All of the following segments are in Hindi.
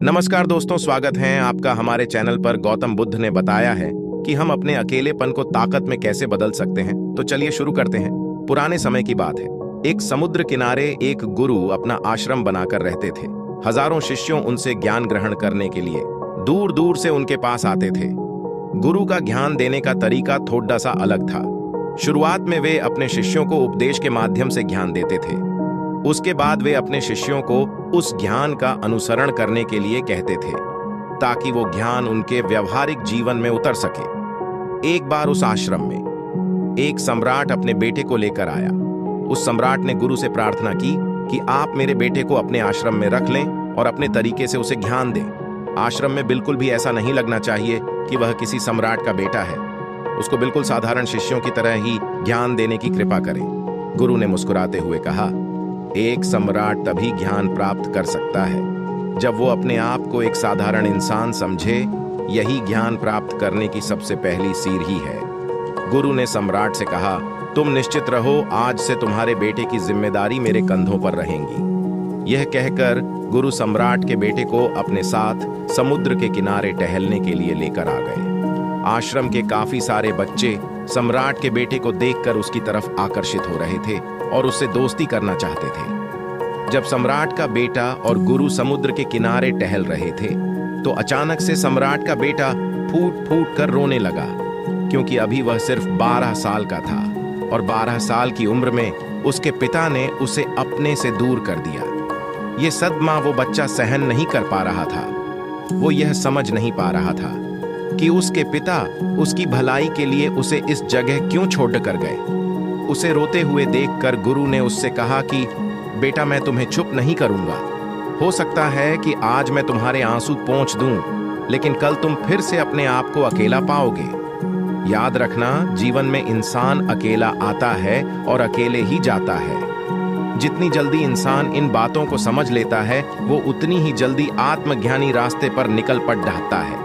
नमस्कार दोस्तों, स्वागत है आपका हमारे चैनल पर। गौतम बुद्ध ने बताया है कि हम अपने अकेलेपन को ताकत में कैसे बदल सकते हैं। तो चलिए शुरू करते हैं। पुराने समय की बात है। एक समुद्र किनारे एक गुरु अपना आश्रम बनाकर रहते थे। हजारों शिष्यों उनसे ज्ञान ग्रहण करने के लिए दूर दूर से उनके पास आते थे। गुरु का ज्ञान देने का तरीका थोड़ा सा अलग था। शुरुआत में वे अपने शिष्यों को उपदेश के माध्यम से ज्ञान देते थे। उसके बाद वे अपने शिष्यों को उस ज्ञान का अनुसरण करने के लिए कहते थे ताकि वो ज्ञान उनके व्यवहारिक जीवन में उतर सके। एक बार उस आश्रम में एक सम्राट अपने बेटे को लेकर आया। उस सम्राट ने गुरु से प्रार्थना की कि आप मेरे बेटे को अपने आश्रम में रख लें और अपने तरीके से उसे ज्ञान दें। आश्रम में बिल्कुल भी ऐसा नहीं लगना चाहिए कि वह किसी सम्राट का बेटा है। उसको बिल्कुल साधारण शिष्यों की तरह ही ज्ञान देने की कृपा करें। गुरु ने मुस्कुराते हुए कहा, एक सम्राट तभी ज्ञान प्राप्त कर सकता है जब वो अपने आप को एक साधारण इंसान समझे। यही ज्ञान प्राप्त करने की सबसे पहली सीढ़ी है। गुरु ने सम्राट से कहा, तुम निश्चित रहो, आज से तुम्हारे बेटे की जिम्मेदारी मेरे कंधों पर रहेंगी। यह कहकर गुरु सम्राट के बेटे को अपने साथ समुद्र के किनारे टहलने के लिए लेकर आ गए। आश्रम के काफी सारे बच्चे सम्राट के बेटे को देखकर उसकी तरफ आकर्षित हो रहे थे और उससे दोस्ती करना चाहते थे। जब सम्राट का बेटा और गुरु समुद्र के किनारे टहल रहे थे तो अचानक से सम्राट का बेटा फूट फूट कर रोने लगा, क्योंकि अभी वह सिर्फ 12 साल का था और 12 साल की उम्र में उसके पिता ने उसे अपने से दूर कर दिया। ये सदमा वो बच्चा सहन नहीं कर पा रहा था। वो यह समझ नहीं पा रहा था कि उसके पिता उसकी भलाई के लिए उसे इस जगह क्यों छोड़ कर गए। उसे रोते हुए देखकर गुरु ने उससे कहा कि बेटा, मैं तुम्हें चुप नहीं करूंगा। हो सकता है कि आज मैं तुम्हारे आंसू पोंछ दूं, लेकिन कल तुम फिर से अपने आप को अकेला पाओगे। याद रखना, जीवन में इंसान अकेला आता है और अकेले ही जाता है। जितनी जल्दी इंसान इन बातों को समझ लेता है, वो उतनी ही जल्दी आत्मज्ञानी रास्ते पर निकल पड़ता है।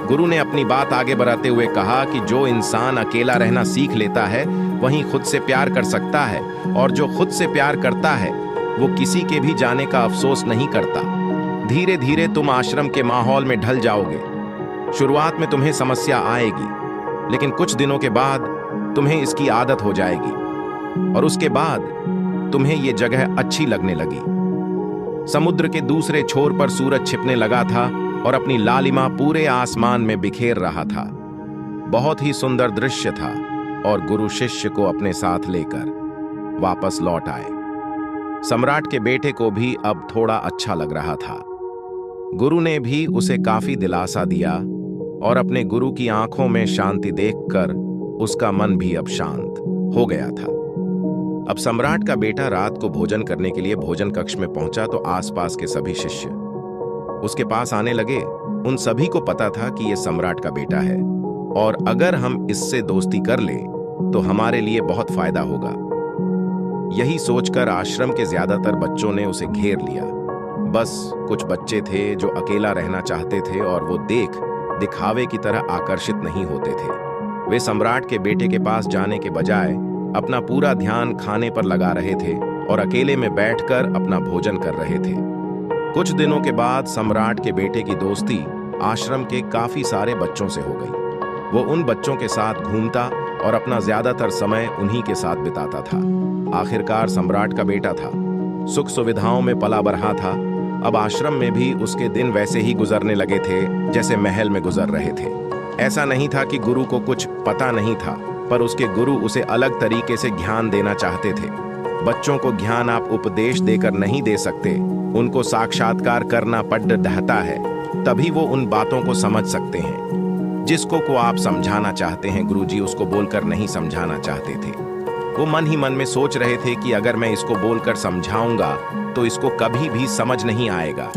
गुरु ने अपनी बात आगे बढ़ाते हुए कहा कि जो इंसान अकेला रहना सीख लेता है वहीं खुद से प्यार कर सकता है, और जो खुद से प्यार करता है वो किसी के भी जाने का अफसोस नहीं करता। धीरे धीरे तुम आश्रम के माहौल में ढल जाओगे। शुरुआत में तुम्हें समस्या आएगी, लेकिन कुछ दिनों के बाद तुम्हें इसकी आदत हो जाएगी और उसके बाद तुम्हें ये जगह अच्छी लगने लगी। समुद्र के दूसरे छोर पर सूरज छिपने लगा था और अपनी लालिमा पूरे आसमान में बिखेर रहा था। बहुत ही सुंदर दृश्य था और गुरु शिष्य को अपने साथ लेकर वापस लौट आए। सम्राट के बेटे को भी अब थोड़ा अच्छा लग रहा था। गुरु ने भी उसे काफी दिलासा दिया और अपने गुरु की आंखों में शांति देखकर उसका मन भी अब शांत हो गया था। अब सम्राट का बेटा रात को भोजन करने के लिए भोजन कक्ष में पहुंचा तो आसपास के सभी शिष्य उसके पास आने लगे। उन सभी को पता था कि यह सम्राट का बेटा है और अगर हम इससे दोस्ती कर लें तो हमारे लिए बहुत फायदा होगा। यही सोचकर आश्रम के ज्यादातर बच्चों ने उसे घेर लिया। बस कुछ बच्चे थे जो अकेला रहना चाहते थे और वो दिखावे की तरह आकर्षित नहीं होते थे। वे सम्राट के बेटे के पास जाने के बजाय अपना पूरा ध्यान खाने पर लगा रहे थे और अकेले में बैठकर अपना भोजन कर रहे थे। कुछ दिनों के बाद सम्राट के बेटे की दोस्ती आश्रम के काफी सारे बच्चों से हो गई। वो उन बच्चों के साथ घूमता और अपना ज्यादातर समय उन्हीं के साथ बिताता था। आखिरकार सम्राट का बेटा था, सुख सुविधाओं में पला बढ़ा था। अब आश्रम में भी उसके दिन वैसे ही गुजरने लगे थे जैसे महल में गुजर रहे थे। ऐसा नहीं था कि गुरु को कुछ पता नहीं था, पर उसके गुरु उसे अलग तरीके से ज्ञान देना चाहते थे। बच्चों को ज्ञान आप उपदेश देकर नहीं दे सकते, उनको साक्षात्कार करना पड़ता है, तभी वो उन बातों को समझ सकते हैं। जिसको को आप समझाना चाहते हैं, गुरुजी उसको बोलकर नहीं समझाना चाहते थे। वो मन ही मन में सोच रहे थे कि अगर मैं इसको बोलकर समझाऊंगा तो इसको कभी भी समझ नहीं आएगा,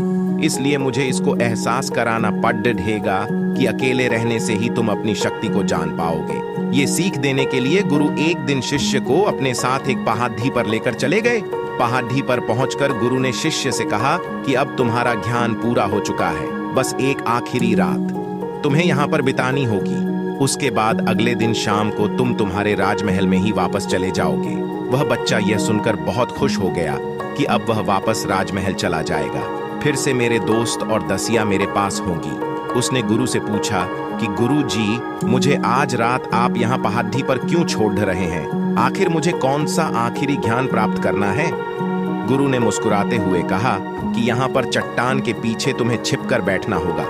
इसलिए मुझे इसको एहसास कराना पड़ेगा कि अकेले रहने से ही तुम अपनी शक्ति को जान पाओगे। ये सीख देने के लिए गुरु एक दिन शिष्य को अपने साथ एक पहाड़ी पर लेकर चले गए। पहाड़ी पर पहुंचकर गुरु ने शिष्य से कहा कि अब तुम्हारा ज्ञान पूरा हो चुका है, बस एक आखिरी रात तुम्हें यहाँ पर बितानी होगी। उसके बाद अगले दिन शाम को तुम तुम्हारे राजमहल में ही वापस चले जाओगे। वह बच्चा यह सुनकर बहुत खुश हो गया कि अब वह वापस राजमहल चला जाएगा। फिर से मेरे दोस्त और दसिया मेरे पास होंगी। उसने गुरु से पूछा कि गुरु जी, मुझे आज रात आप यहाँ पहाड़ी पर क्यों छोड़ रहे हैं? आखिर मुझे कौन सा आखिरी ज्ञान प्राप्त करना है? गुरु ने मुस्कुराते हुए कहा कि यहाँ पर चट्टान के पीछे तुम्हें छिपकर बैठना होगा।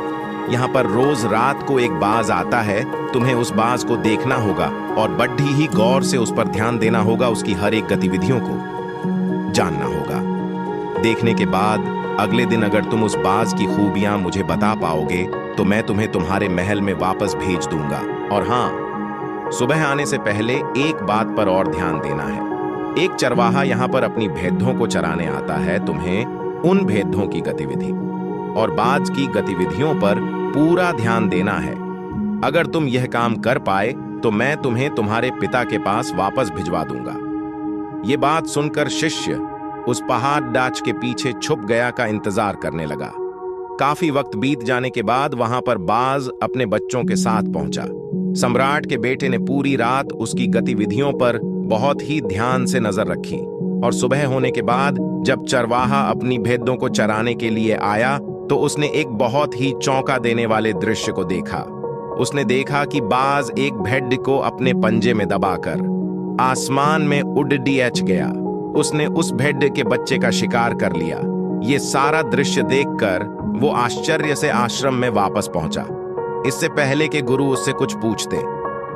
यहाँ पर रोज रात को एक बाज आता है, तुम्हें उस बाज को देखना होगा और बड़ी ही गौर से उस पर ध्यान देना होगा, उसकी हर एक गतिविधियों को जानना होगा। देखने के बाद अगले दिन अगर तुम उस बाज की खूबियां मुझे बता पाओगे तो मैं तुम्हें तुम्हारे महल में वापस भेज दूंगा। और हाँ, सुबह आने से पहले एक बात पर और ध्यान देना है। एक चरवाहा यहाँ पर अपनी भेड़ों को चराने आता है। तुम्हें उन भेड़ों की गतिविधि और बाज की गतिविधियों पर पूरा ध्यान देना है। अगर तुम यह काम कर पाए तो मैं तुम्हें तुम्हारे पिता के पास वापस भिजवा दूंगा। ये बात सुनकर शिष्य उस पहाड़ डाच के पीछे छुप गया का इंतजार करने लगा। काफी वक्त बीत जाने के बाद वहां पर बाज अपने बच्चों के साथ पहुंचा। सम्राट के बेटे ने पूरी रात उसकी गतिविधियों पर बहुत ही ध्यान से नजर रखी और सुबह होने के बाद जब चरवाहा अपनी भेड़ों को चराने के लिए आया तो उसने एक बहुत ही चौंका देने वाले दृश्य को देखा। उसने देखा कि बाज एक भेड़ को अपने पंजे में दबाकर आसमान में उड़ गया। उसने उस भेड़ के बच्चे का शिकार कर लिया। ये सारा दृश्य देखकर वो आश्चर्य से आश्रम में वापस पहुंचा। इससे पहले कि गुरु उससे कुछ पूछते,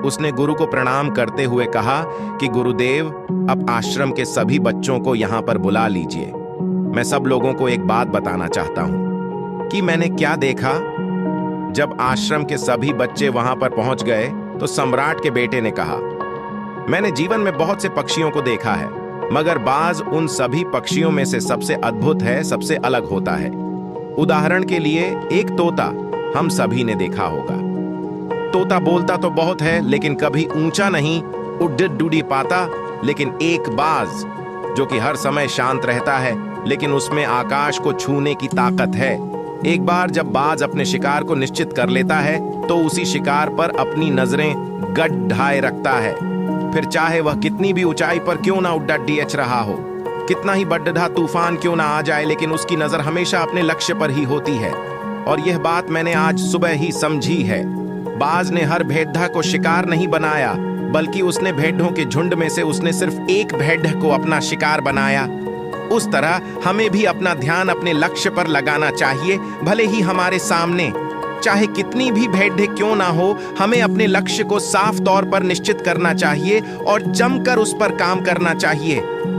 उसने गुरु को प्रणाम करते हुए कहा कि गुरुदेव, अब आश्रम के सभी बच्चों को यहाँ पर बुला लीजिए। मैं सब लोगों को एक बात बताना चाहता हूँ कि मैंने क्या देखा। जब आश्रम के सभी बच्चे वहां पर पहुंच गए तो सम्राट के बेटे ने कहा, मैंने जीवन में बहुत से पक्षियों को देखा है, मगर बाज उन सभी पक्षियों में से सबसे अद्भुत है, सबसे अलग होता है। उदाहरण के लिए एक तोता हम सभी ने देखा होगा। तोता बोलता तो बहुत है लेकिन कभी ऊंचा नहीं उड़ पाता। लेकिन एक बाज जो कि हर समय शांत रहता है लेकिन उसमें आकाश को छूने की ताकत है। एक बार जब बाज अपने शिकार को निश्चित कर लेता है तो उसी शिकार पर अपनी नजरें गड्ढाए रखता है। फिर चाहे वह कितनी भी ऊंचाई पर क्यों ना उड़ रहा हो, कितना ही बड़ा तूफान क्यों ना आ जाए, लेकिन उसकी नजर हमेशा अपने लक्ष्य पर ही होती है। और यह बात मैंने आज सुबह ही समझी है। बाज ने हर भेड़ को शिकार नहीं बनाया, बल्कि उसने भेड़ों के झुंड में से उसने सिर्फ एक भेड़ को अपना शिकार बनाया। उस तरह हमें भी अपना ध्यान अपने लक्ष्य पर लगाना चाहिए। भले ही हमारे सामने चाहे कितनी भी भेड़ क्यों ना हो, हमें अपने लक्ष्य को साफ तौर पर निश्चित करना चाहिए और जमकर उस पर काम करना चाहिए।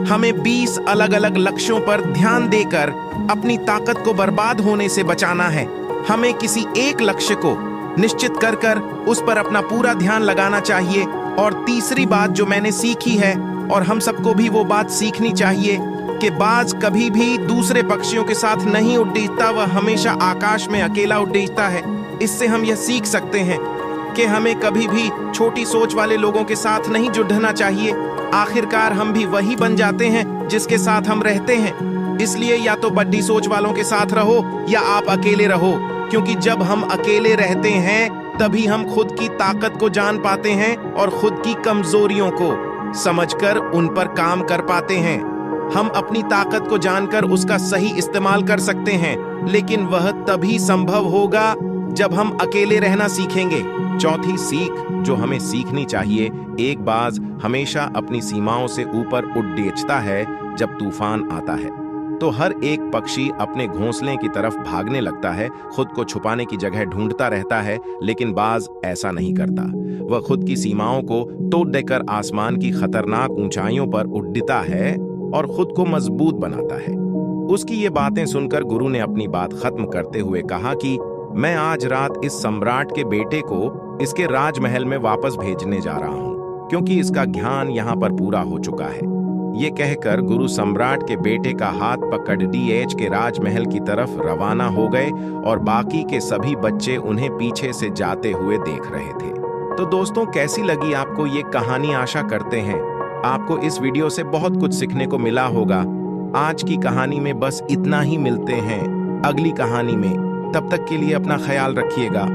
हमें 20 अलग अलग लक्ष्यों पर ध्यान देकर अपनी ताकत को बर्बाद होने से बचाना है। हमें किसी एक लक्ष्य को निश्चित कर उस पर अपना पूरा ध्यान लगाना चाहिए। और तीसरी बात जो मैंने सीखी है और हम सबको भी वो बात सीखनी चाहिए कि बाज कभी भी दूसरे पक्षियों के साथ नहीं उड़ता, वह हमेशा आकाश में अकेला उड़ता है। इससे हम यह सीख सकते हैं कि हमें कभी भी छोटी सोच वाले लोगों के साथ नहीं जुड़ना चाहिए। आखिरकार हम भी वही बन जाते हैं जिसके साथ हम रहते हैं। इसलिए या तो बड़ी सोच वालों के साथ रहो या आप अकेले रहो, क्योंकि जब हम अकेले रहते हैं तभी हम खुद की ताकत को जान पाते हैं और खुद की कमजोरियों को समझकर उन पर काम कर पाते हैं। हम अपनी ताकत को जानकर उसका सही इस्तेमाल कर सकते हैं, लेकिन वह तभी संभव होगा जब हम अकेले रहना सीखेंगे। चौथी सीख जो हमें सीखनी चाहिए, एक बाज हमेशा अपनी सीमाओं से ऊपर उड़ता है। जब तूफान आता है तो हर एक पक्षी अपने घोंसले की तरफ भागने लगता है, खुद को छुपाने की जगह ढूंढता रहता है, लेकिन बाज ऐसा नहीं करता। वह खुद की सीमाओं को तोड़ देकर आसमान की खतरनाक ऊंचाइयों पर उड़ता है और खुद को मजबूत बनाता है। उसकी ये बातें सुनकर गुरु ने अपनी बात खत्म करते हुए कहा कि मैं आज रात इस सम्राट के बेटे को इसके राजमहल में वापस भेजने जा रहा हूँ, क्योंकि इसका ज्ञान यहाँ पर पूरा हो चुका है। ये कहकर गुरु सम्राट के बेटे का हाथ पकड़ डीएच के राजमहल की तरफ रवाना हो गए और बाकी के सभी बच्चे उन्हें पीछे से जाते हुए देख रहे थे। तो दोस्तों, कैसी लगी आपको ये कहानी? आशा करते हैं आपको इस वीडियो से बहुत कुछ सीखने को मिला होगा। आज की कहानी में बस इतना ही। मिलते हैं अगली कहानी में। तब तक के लिए अपना ख्याल रखिएगा।